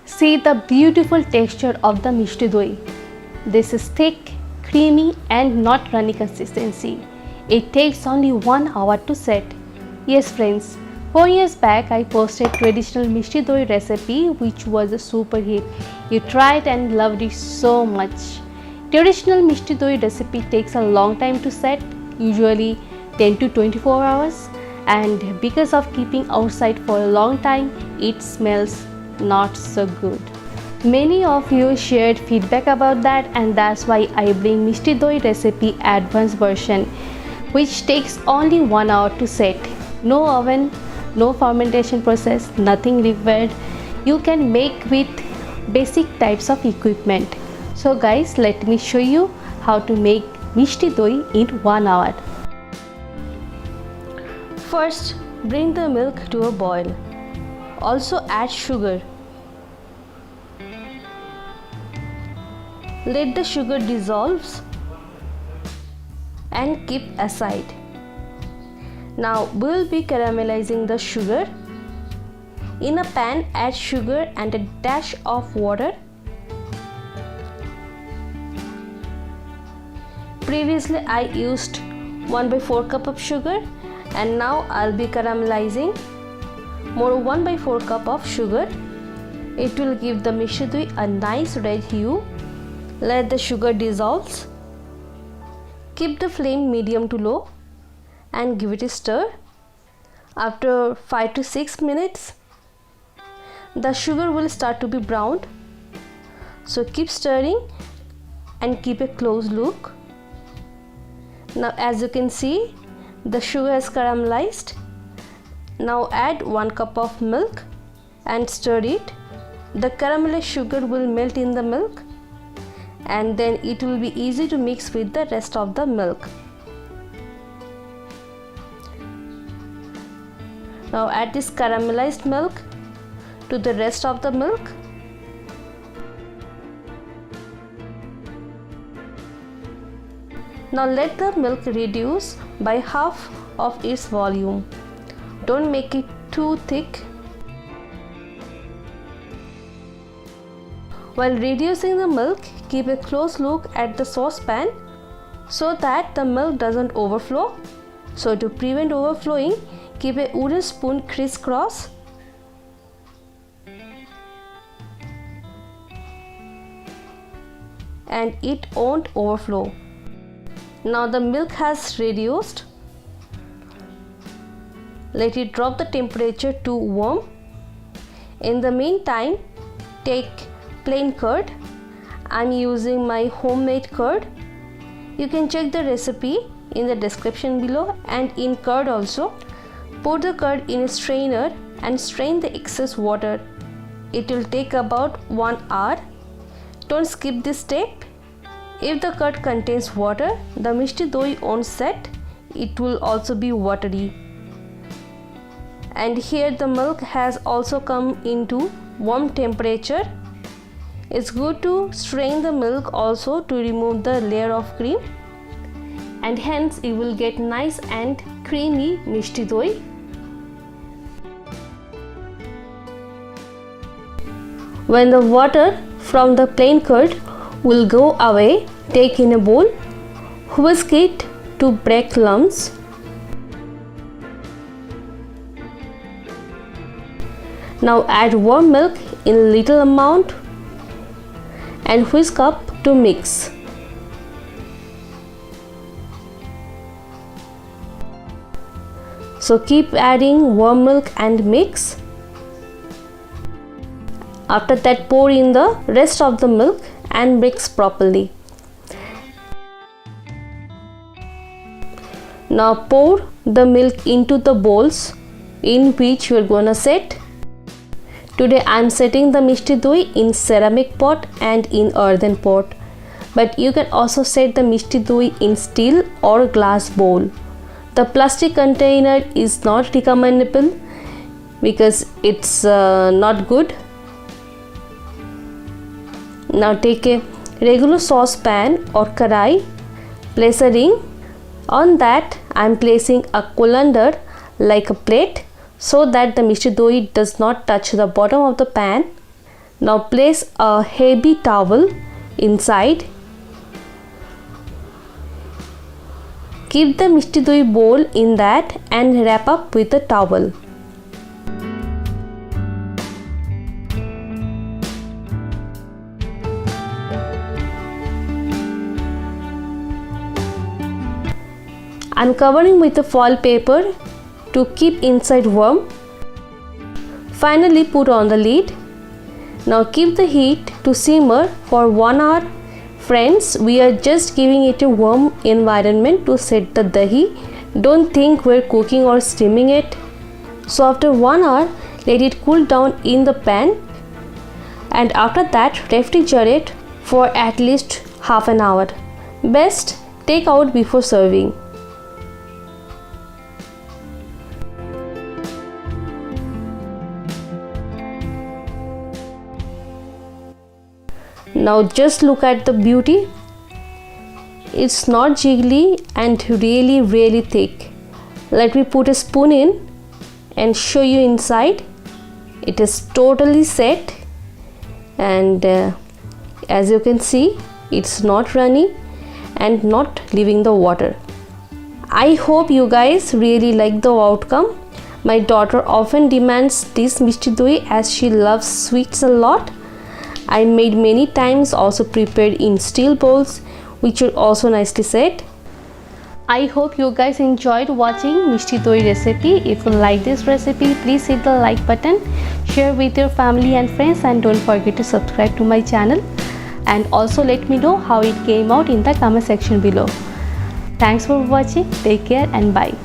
See the beautiful texture of the Mishti Doi. This is thick, creamy and not runny consistency. It takes only 1 hour to set. Yes friends, 4 years back I posted traditional Mishti Doi recipe which was a super hit. You tried and loved it so much. Traditional Mishti Doi recipe takes a long time to set, usually 10 to 24 hours, and because of keeping outside for a long time, it smells not so good. Many of you shared feedback about that, and that's why I bring Mishti Doi recipe advanced version which takes only 1 hour to set. No oven, no fermentation process, nothing required. You can make with basic types of equipment. So guys, let me show you how to make Mishti Doi in 1 hour. First, bring the milk to a boil. Also add sugar. Let the sugar dissolve and keep aside. Now we will be caramelizing the sugar. In a pan, add sugar and a dash of water. Previously I used 1/4 cup of sugar, and now I'll be caramelizing more 1/4 cup of sugar. It will give the Mishti Doi a nice red hue. Let the sugar dissolve. Keep the flame medium to low and give it a stir. After 5 to 6 minutes, the sugar will start to be browned. So keep stirring and keep a close look. Now as you can see, the sugar has caramelized. Now add 1 cup of milk and stir it. The caramelized sugar will melt in the milk, and then it will be easy to mix with the rest of the milk. Now add this caramelized milk to the rest of the milk. Now let the milk reduce by half of its volume. Don't make it too thick. While reducing the milk, keep a close look at the saucepan so that the milk doesn't overflow. So to prevent overflowing, keep a wooden spoon crisscross. And it won't overflow. Now the milk has reduced. Let it drop the temperature to warm. In the meantime, take plain curd. I'm using my homemade curd. You can check the recipe in the description below, and in curd also. Pour the curd in a strainer and strain the excess water. It will take about 1 hour. Don't skip this step. If the curd contains water, the Mishti Doi won't set. It will also be watery. And here the milk has also come into warm temperature. It's good to strain the milk also to remove the layer of cream, and hence you will get nice and creamy Mishti Doi. When the water from the plain curd will go away, take in a bowl, whisk it to break lumps. Now add warm milk in little amount and whisk up to mix. So keep adding warm milk and mix. After that, pour in the rest of the milk and mix properly. Now pour the milk into the bowls in which you are gonna set. Today I am setting the Mishti Doi in ceramic pot and in earthen pot, but you can also set the Mishti Doi in steel or glass bowl. The plastic container is not recommendable because it's not good. Now take a regular saucepan or karai, place a ring. On that I am placing a colander like a plate so that the Mishti Doi does not touch the bottom of the pan. Now place a heavy towel inside. Keep the mishti doi bowl in that and wrap up with a towel. I'm covering with a foil paper to keep inside warm. Finally put on the lid. Now keep the heat to simmer for 1 hour. Friends, we are just giving it a warm environment to set the dahi. Don't think we're cooking or steaming it. So after 1 hour, let it cool down in the pan, and after that refrigerate for at least half an hour. Best take out before serving. Now just look at the beauty. It's not jiggly and really thick. Let me put a spoon in and show you inside. It is totally set, and as you can see, it's not runny and not leaving the water. I hope you guys really like the outcome. My daughter often demands this mishti doi as she loves sweets a lot. I made many times, also prepared in steel bowls, which are also nicely set. I hope you guys enjoyed watching mishti doi recipe. If you like this recipe, please hit the like button, share with your family and friends, and don't forget to subscribe to my channel. And also let me know how it came out in the comment section below. Thanks for watching. Take care and bye.